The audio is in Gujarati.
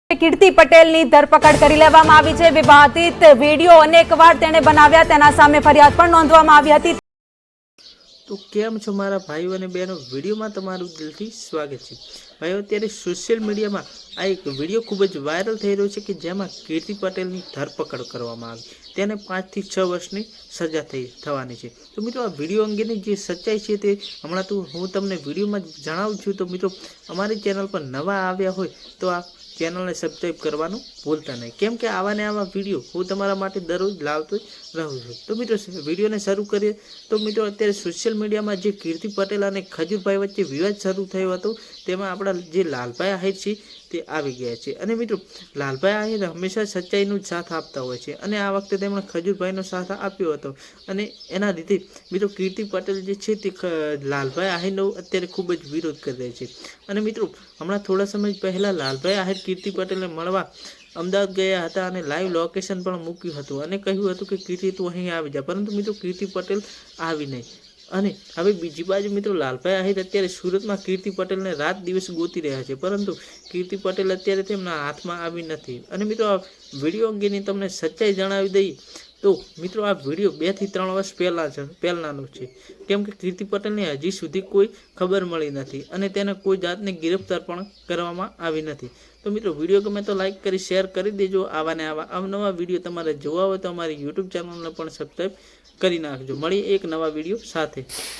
કીર્તિ પટેલની ધરપકડ કરી લેવામાં આવી છે। વિવાદિત વિડીયો અનેકવાર તેણે બનાવ્યા, તેના સામે ફરિયાદ પણ નોંધવામાં આવી હતી। તો કેમ છો મારા ભાઈઓ અને બહેનો, વિડીયોમાં તમારું દિલથી સ્વાગત છે। ભાઈઓ, અત્યારે સોશિયલ મીડિયામાં આ એક વિડીયો ખૂબ જ વાયરલ થઈ રહ્યો છે કે જેમાં કીર્તિ પટેલની ધરપકડ કરવામાં આવી, તેને 5 થી 6 વર્ષની સજા થવાની છે। તો મિત્રો, આ વિડીયો અંગેની જે સચ્ચાઈ છે તે હમણાં તો હું તમને વિડીયોમાં જણાવું છું। તો મિત્રો, અમારી ચેનલ પર નવા આવ્યા હોય તો આ ચેનલને સબસ્ક્રાઈબ કરવાનું ભૂલતા નહીં, કેમ કે આવા ને આવા વિડીયો હું તમારા માટે દરરોજ લાવતો રહું છું। તો મિત્રો, વિડીયોને શરૂ કરીએ તો મિત્રો, અત્યારે સોશિયલ મીડિયામાં જે કીર્તિ પટેલ અને ખજૂરભાઈ વચ્ચે વિવાદ શરૂ થયો હતો તેમાં આપણા જે લાલભાઈ આહિર છે તે આવી ગયા છે। અને મિત્રો, લાલભાઈ આહિર હંમેશા સચ્ચાઈનો જ સાથ આપતા હોય છે અને આ વખતે તેમણે ખજૂરભાઈનો સાથ આપ્યો હતો અને એના લીધે મિત્રો કીર્તિ પટેલ જે છે તે લાલભાઈ આહિરનો અત્યારે ખૂબ જ વિરોધ કરી રહી છે। અને મિત્રો, હમણાં થોડા સમય પહેલાં લાલભાઈ આહિર કીર્તિ પટેલને મળવા અમદાવાદ ગયા હતા અને લાઈવ લોકેશન પણ મૂક્યું હતું અને કહ્યું હતું કે કીર્તિ તું અહીં આવી જા, પરંતુ મિત્રો કીર્તિ પટેલ આવી નહીં। અને હવે બીજી બાજુ મિત્રો, લાલભાઈ આહિર અત્યારે સુરતમાં કીર્તિ પટેલને રાત દિવસ ગોતી રહ્યા છે, પરંતુ કીર્તિ પટેલ અત્યારે તેમના હાથમાં આવી નથી। અને મિત્રો, આ વિડીયો અંગેની તમને સચ્ચાઈ જણાવી દઈએ તો મિત્રો, આ વિડીયો 2 થી 3 વર્ષ પહેલાંનો છે, કેમ કે કીર્તિ પટેલને હજી સુધી કોઈ ખબર મળી નથી અને તેને કોઈ જાતને ગિરફ્તાર પણ કરવામાં આવી નથી। તો મિત્રો, વિડીયો ગમે તો લાઈક કરી શેર કરી દેજો। આવા ને આવા અવનવા વિડીયો તમારે જોવા હોય તો અમારી યુટ્યુબ ચેનલને પણ સબસ્ક્રાઈબ કરી નાખજો। મળીએ એક નવા વિડીયો સાથે।